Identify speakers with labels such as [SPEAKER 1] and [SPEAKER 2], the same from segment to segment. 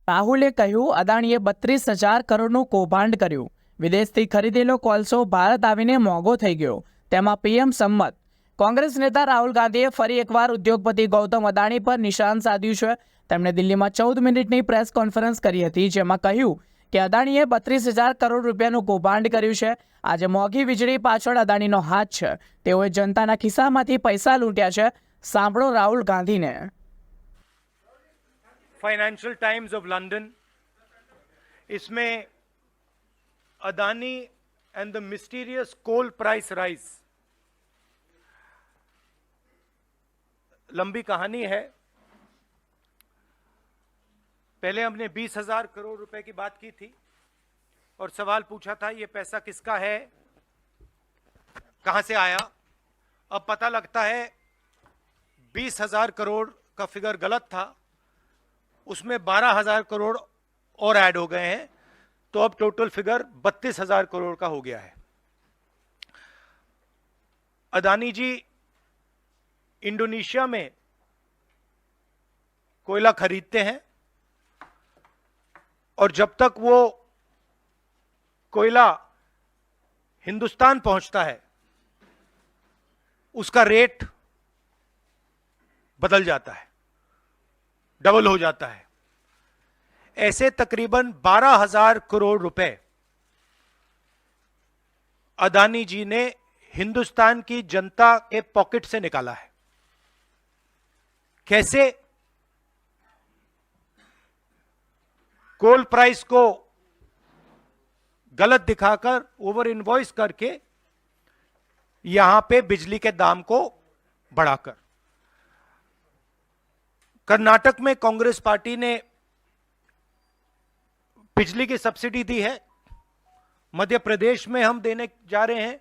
[SPEAKER 1] રાહુલે કહ્યું, અદાણીએ 32,000 કરોડનું કૌભાંડ કર્યું. વિદેશથી ખરીદેલો કોલસો ભારત આવીને મોંઘો થઈ ગયો. તેમાં પીએમ સંમત. કોંગ્રેસ નેતા રાહુલ ગાંધીએ ફરી એકવાર ઉદ્યોગપતિ ગૌતમ અદાણી પર નિશાન સાધ્યું છે. તેમણે દિલ્હીમાં 14 મિનિટની પ્રેસ કોન્ફરન્સ કરી હતી, જેમાં કહ્યું કે અદાણીએ 32,000 કરોડ રૂપિયાનું કૌભાંડ કર્યું છે. આજે મોંઘી વીજળી પાછળ અદાણીનો હાથ છે. તેઓએ જનતાના ખિસ્સામાંથી પૈસા લૂંટ્યા છે. સાંભળો રાહુલ ગાંધીને.
[SPEAKER 2] फाइनेंशियल टाइम्स ऑफ लंदन, इसमें Adani and the mysterious coal price rise, लंबी कहानी है. पहले हमने 20,000 करोड़ रुपए की बात की थी और सवाल पूछा था ये पैसा किसका है, कहां से आया. अब पता लगता है 20,000 करोड़ का फिगर गलत था, उसमें 12,000 करोड़ और ऐड हो गए हैं, तो अब टोटल फिगर 32,000 करोड़ का हो गया है. अदानी जी इंडोनेशिया में कोयला खरीदते हैं और जब तक वो कोयला हिंदुस्तान पहुंचता है उसका रेट बदल जाता है, डबल हो जाता है. ऐसे तकरीबन 12,000 करोड़ रुपए अदानी जी ने हिंदुस्तान की जनता के पॉकेट से निकाला है. कैसे? कोल प्राइस को गलत दिखाकर, ओवर इनवॉइस करके, यहां पे बिजली के दाम को बढ़ाकर. कर्नाटक में कांग्रेस पार्टी ने बिजली की सब्सिडी दी है. मध्य प्रदेश में हम देने जा रहे हैं.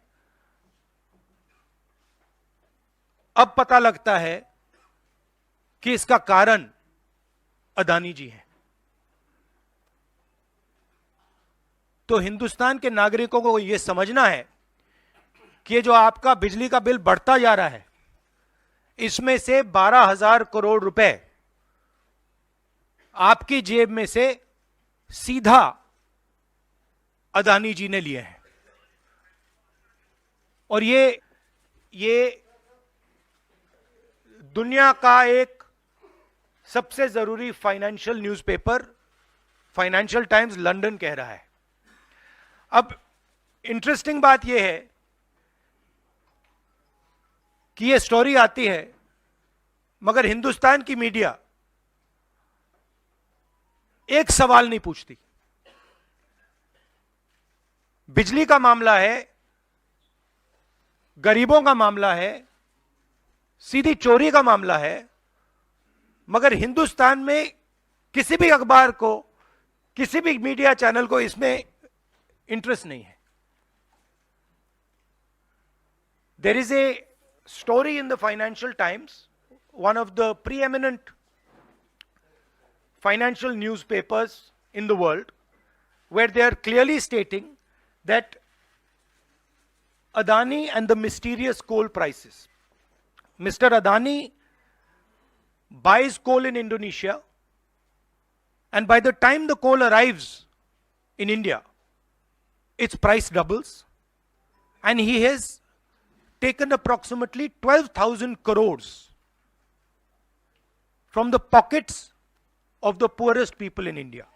[SPEAKER 2] अब पता लगता है कि इसका कारण अदानी जी हैं. तो हिंदुस्तान के नागरिकों को यह समझना है कि जो आपका बिजली का बिल बढ़ता जा रहा है, इसमें से 12,000 करोड़ रुपए आपकी जेब में से सीधा अदानी जी ने लिए हैं. और ये दुनिया का एक सबसे जरूरी financial newspaper financial times London कह रहा है. अब इंटरेस्टिंग बात यह है कि यह स्टोरी आती है, मगर हिंदुस्तान की मीडिया एक सवाल नहीं पूछती. बिजली का मामला है, गरीबों का मामला है, सीधी चोरी का मामला है, मगर हिंदुस्तान में किसी भी अखबार को, किसी भी मीडिया चैनल को इसमें इंटरेस्ट नहीं है. There is a story in the Financial Times, one of the preeminent financial newspapers in the world, where they are clearly stating that Adani and the mysterious coal prices. Mr. Adani buys coal in Indonesia, and by the time the coal arrives in India, its price doubles, and he has taken approximately 12,000 crores from the pockets of the poorest people in India.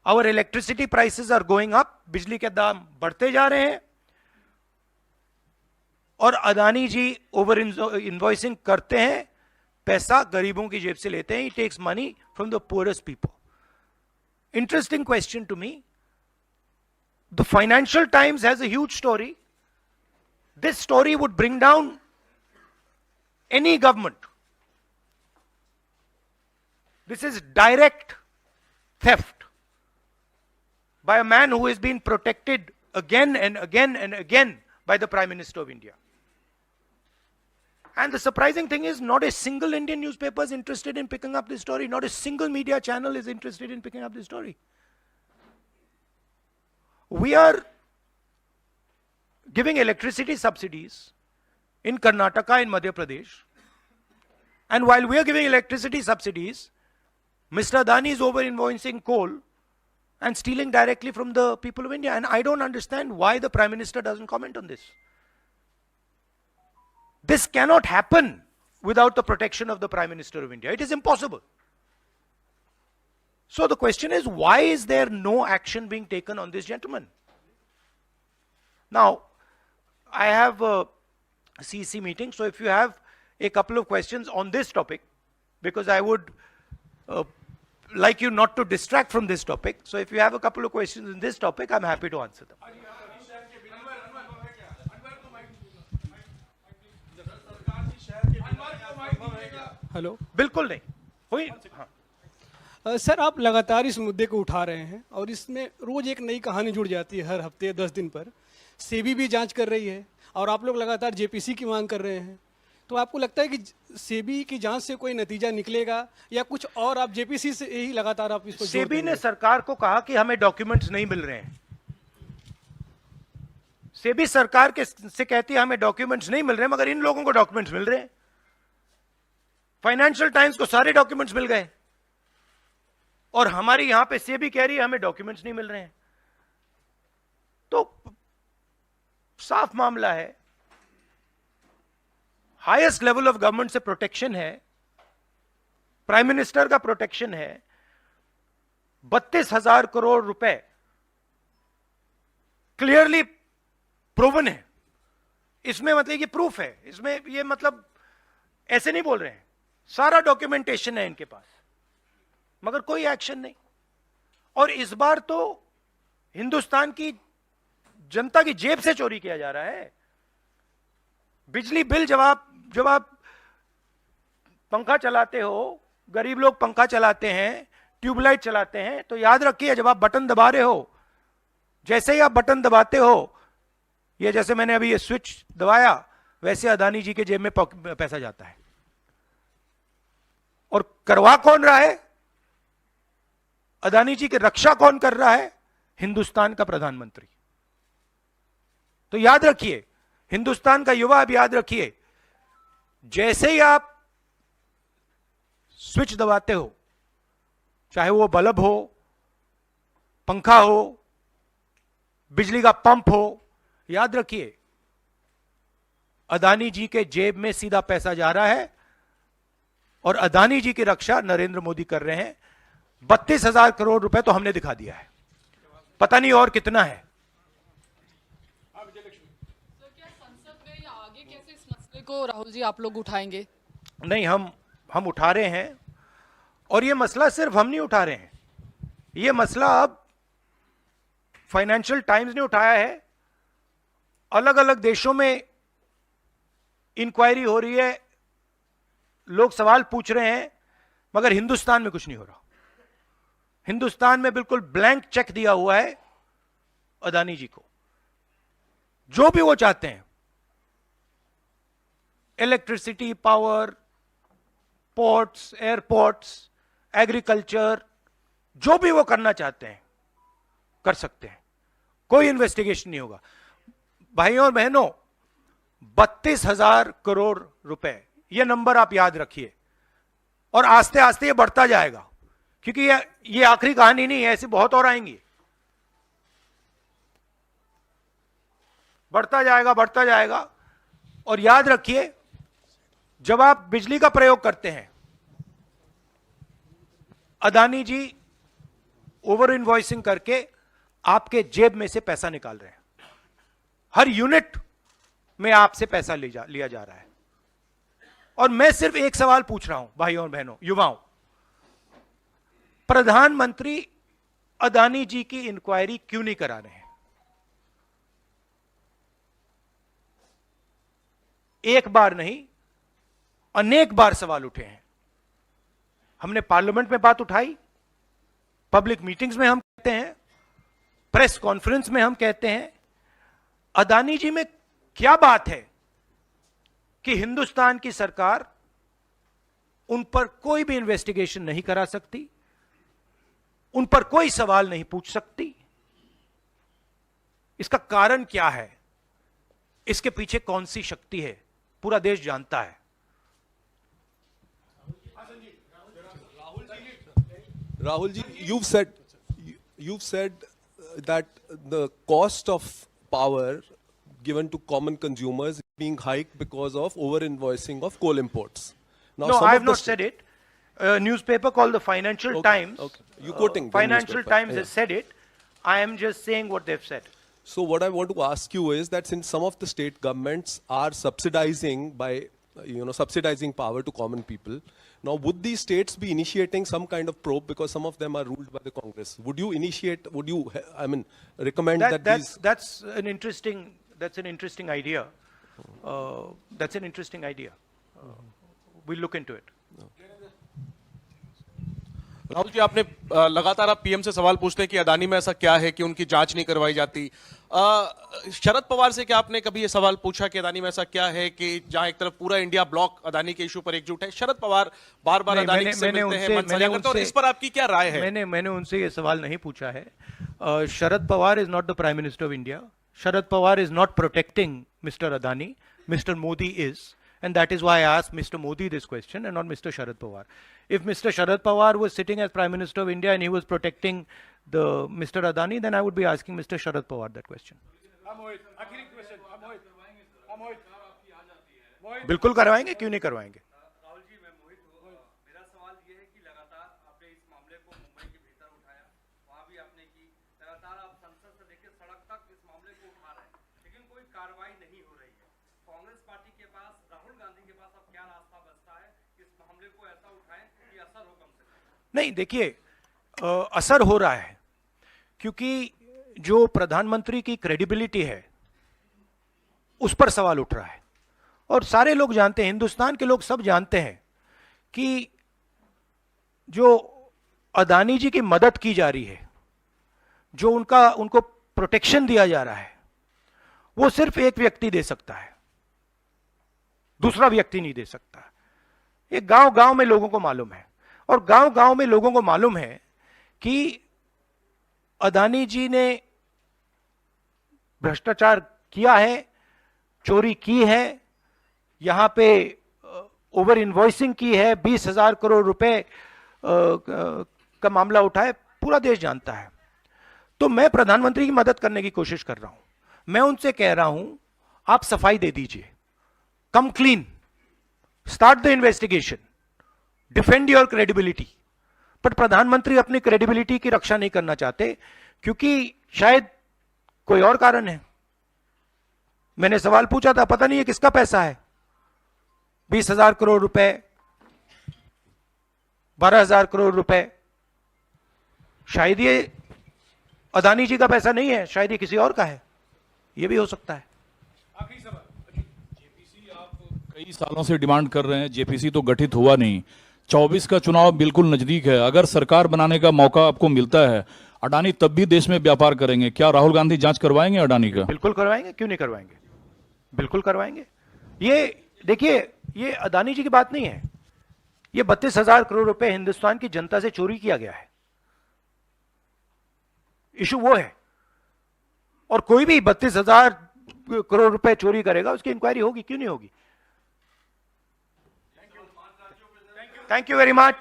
[SPEAKER 2] Our electricity prices are going up, बिजली के दाम बढ़ते जा रहे हैं, और अदानी जी over invoicing करते हैं, पैसा गरीबों की जेब से लेते हैं. He takes money from the poorest people. Interesting question to me. The Financial Times has a huge story. This story would bring down any government. This is direct theft by a man who has been protected again and again and again by the Prime Minister of India. And the surprising thing is, not a single Indian newspaper is interested in picking up this story. Not a single media channel is interested in picking up this story. We are giving electricity subsidies in Karnataka and Madhya Pradesh. And while we are giving electricity subsidies, Mr. Adani is over invoicing coal and stealing directly from the people of India. And I don't understand why the Prime Minister doesn't comment on this. This cannot happen without the protection of the Prime Minister of India. It is impossible. So the question is, why is there no action being taken on this gentleman? Now, I have a CEC meeting, so if you have a couple of questions on this topic, because I would like you not to distract from this topic. So if you have a couple of questions in this topic, I'm happy to answer them.
[SPEAKER 3] Hello
[SPEAKER 2] बिल्कुल नहीं हुई। हाँ।
[SPEAKER 3] Sir, आप लगातार इस मुद्दे को उठा रहे हैं और इसमें रोज एक नई कहानी जुड़ जाती है हर हफ्ते 10 दिन पर। सेबी भी जांच कर रही है और आप लोग लगातार जेपीसी की मांग कर रहे हैं। तो आपको लगता है कि सेबी की जांच से कोई नतीजा निकलेगा या कुछ और आप जेपीसी से ही लगातार आप इसको जोड़
[SPEAKER 2] सेबी
[SPEAKER 3] देंगे?
[SPEAKER 2] ने सरकार को कहा कि हमें डॉक्यूमेंट्स नहीं मिल रहे हैं। सेबी सरकार के से कहती है हमें डॉक्यूमेंट्स नहीं मिल रहे हैं, मगर इन लोगों को डॉक्यूमेंट्स मिल रहे हैं। फाइनेंशियल टाइम्स को सारे डॉक्यूमेंट्स मिल गए और हमारी यहां पे सेबी कह रही है हमें डॉक्यूमेंट्स नहीं मिल रहे हैं। तो साफ मामला है, हाईएस्ट लेवल ऑफ गवर्नमेंट से प्रोटेक्शन है, प्राइम मिनिस्टर का प्रोटेक्शन है। 32,000 करोड़ रुपए क्लियरली प्रूवन है। इसमें मतलब ये प्रूफ है, इसमें ये मतलब ऐसे नहीं बोल रहे हैं, सारा डॉक्यूमेंटेशन है इनके पास, मगर कोई एक्शन नहीं। और इस बार तो हिंदुस्तान की जनता की जेब से चोरी किया जा रहा है। बिजली बिल जब आप पंखा चलाते हो, गरीब लोग पंखा चलाते हैं, ट्यूबलाइट चलाते हैं, तो याद रखिए जब आप बटन दबा रहे हो, जैसे ही आप बटन दबाते हो, ये जैसे मैंने अभी ये स्विच दबाया, वैसे अदानी जी के जेब में पैसा जाता है। और करवा कौन रहा है? अदानी जी की रक्षा कौन कर रहा है? हिंदुस्तान का प्रधानमंत्री। तो याद रखिए, हिंदुस्तान का युवा, अब याद रखिए, जैसे ही आप स्विच दबाते हो, चाहे वो बल्ब हो, पंखा हो, बिजली का पंप हो, याद रखिए अदानी जी के जेब में सीधा पैसा जा रहा है और अदानी जी की रक्षा नरेंद्र मोदी कर रहे हैं। 32,000 करोड़ रुपए तो हमने दिखा दिया है, पता नहीं और कितना है।
[SPEAKER 4] सर, क्या संसद में या आगे कैसे इस मसले को राहुल जी आप लोग उठाएंगे?
[SPEAKER 2] नहीं, हम उठा रहे हैं, और ये मसला सिर्फ हम नहीं उठा रहे हैं, ये मसला अब फाइनेंशियल टाइम्स ने उठाया है। अलग अलग देशों में इंक्वायरी हो रही है, लोग सवाल पूछ रहे हैं, मगर हिंदुस्तान में कुछ नहीं हो रहा। हिंदुस्तान में बिल्कुल ब्लैंक चेक दिया हुआ है अदानी जी को, जो भी वो चाहते हैं, electricity, power, ports, airports, agriculture, जो भी वो करना चाहते हैं कर सकते हैं, कोई इन्वेस्टिगेशन नहीं होगा। भाइयों और बहनों, 32,000 करोड़ रुपए, ये नंबर आप याद रखिए, और आस्ते आस्ते ये बढ़ता जाएगा, क्योंकि ये आखिरी कहानी नहीं है, ऐसी बहुत और आएंगी। बढ़ता जाएगा। और याद रखिए, जब आप बिजली का प्रयोग करते हैं, अदानी जी ओवर इनवॉइसिंग करके आपके जेब में से पैसा निकाल रहे हैं। हर यूनिट में आपसे पैसा लिया जा रहा है। और मैं सिर्फ एक सवाल पूछ रहा हूं भाइयों और बहनों, युवाओं, प्रधानमंत्री अदानी जी की इंक्वायरी क्यों नहीं करा रहे हैं? एक बार नहीं, अनेक बार सवाल उठे हैं। हमने पार्लियामेंट में बात उठाई, पब्लिक मीटिंग्स में हम कहते हैं, प्रेस कॉन्फ्रेंस में हम कहते हैं, अदानी जी में क्या बात है कि हिंदुस्तान की सरकार उन पर कोई भी इन्वेस्टिगेशन नहीं करा सकती, उन पर कोई सवाल नहीं पूछ सकती? इसका कारण क्या है? इसके पीछे कौन सी शक्ति है? पूरा देश जानता है।
[SPEAKER 5] Rahul ji, you've said that the cost of power given to common consumers is being hiked because of over-invoicing of coal imports. Now,
[SPEAKER 2] No,
[SPEAKER 5] some
[SPEAKER 2] I
[SPEAKER 5] of
[SPEAKER 2] have
[SPEAKER 5] the
[SPEAKER 2] not said it. A newspaper called the Financial Times.
[SPEAKER 5] Okay. You quoting the
[SPEAKER 2] Financial
[SPEAKER 5] newspaper,
[SPEAKER 2] Times
[SPEAKER 5] yeah.
[SPEAKER 2] has said it. I am just saying what they've said.
[SPEAKER 5] So what I want to ask you is that since some of the state governments are subsidizing power to common people, now would these states be initiating some kind of probe because some of them are ruled by the Congress? Would you recommend that these?
[SPEAKER 2] That's an interesting idea. That's an interesting idea. We'll look into it.
[SPEAKER 6] Rahul ji, आपने लगातार आप PM से सवाल पूछते हैं कि अदानी में ऐसा क्या है कि उनकी जांच नहीं करवाई जाती। शरद पवार से क्या आपने कभी ये सवाल पूछा कि अदानी में ऐसा क्या है कि जहां एक तरफ पूरा इंडिया ब्लॉक अदानी के इशू पर एकजुट है? शरद पवार बार बार
[SPEAKER 2] नहीं,
[SPEAKER 6] अदानी से मिलते हैं, मनसानियां करते हैं, और इस पर आपकी क्या राय है?
[SPEAKER 2] मैंने उनसे ये सवाल नहीं पूछा है। Sharad Pawar is not the prime minister of India. Sharad Pawar is not protecting mister Adani, mister Modi is, and that is why I asked Mr. Modi this question and not Mr. Sharad Pawar. If Mr. Sharad Pawar was sitting as Prime Minister of India and he was protecting the Mr. Adani, then I would be asking Mr. Sharad Pawar that question. बिल्कुल करवाएंगे, क्यों नहीं करवाएंगे?
[SPEAKER 7] राहुल जी, मैं मोहित हूँ। मेरा सवाल ये है कि लगातार आपने इस मामले को मुंबई के भीतर उठाया, वहाँ भी आपने की, लगातार आप संसद से लेकर सड़क तक इस मामले को उठा रहे हैं, लेकिन कोई कार्रवाई नहीं हो रही है। कांग्रेस पार्टी के पास, राहुल गांधी के पास अब क्या रास्ता बचता है कि इस मामले को ऐसा उठाएं कि असर हो कम से कम?
[SPEAKER 2] नहीं, देखिए, असर हो रहा है क्योंकि जो प्रधानमंत्री की क्रेडिबिलिटी है उस पर सवाल उठ रहा है, और सारे लोग जानते हैं, हिंदुस्तान के लोग सब जानते हैं कि जो अदानी जी की मदद की जा रही है, जो उनको प्रोटेक्शन दिया जा रहा है, वो सिर्फ एक व्यक्ति दे सकता है, दूसरा व्यक्ति नहीं दे सकता। ये गांव गांव में लोगों को मालूम है, और गांव गांव में लोगों को मालूम है कि अदानी जी ने भ्रष्टाचार किया है, चोरी की है, यहां पे ओवर इनवॉइसिंग की है, 20,000 करोड़ रुपए का मामला उठा है, पूरा देश जानता है। तो मैं प्रधानमंत्री की मदद करने की कोशिश कर रहा हूं। मैं उनसे कह रहा हूं, आप सफाई दे दीजिए, कम clean, start the investigation, defend your credibility. पर प्रधानमंत्री अपनी क्रेडिबिलिटी की रक्षा नहीं करना चाहते, क्योंकि शायद कोई और कारण है। मैंने सवाल पूछा था, पता नहीं है किसका पैसा है, 20,000 करोड़ रुपए, 12,000 करोड़ रुपए, शायद ये अदानी जी का पैसा नहीं है, शायद ये किसी और का है, ये भी हो सकता है।
[SPEAKER 3] आखिरी सवाल।
[SPEAKER 8] जेपीसी आप कई सालों से डिमांड कर रहे हैं, जेपीसी तो गठित हुआ नहीं, 24 का चुनाव बिल्कुल नजदीक है, अगर सरकार बनाने का मौका आपको मिलता है, अडानी तब भी देश में व्यापार करेंगे, क्या राहुल गांधी जांच करवाएंगे अडानी का?
[SPEAKER 2] बिल्कुल करवाएंगे, क्यों नहीं करवाएंगे, बिल्कुल करवाएंगे। ये देखिए, ये अदानी जी की बात नहीं है, ये 32,000 करोड़ रुपए हिंदुस्तान की जनता से चोरी किया गया है, इशू वो है। और कोई भी 32,000 करोड़ रुपए चोरी करेगा, उसकी इंक्वायरी होगी, क्यों नहीं होगी? Thank you very much.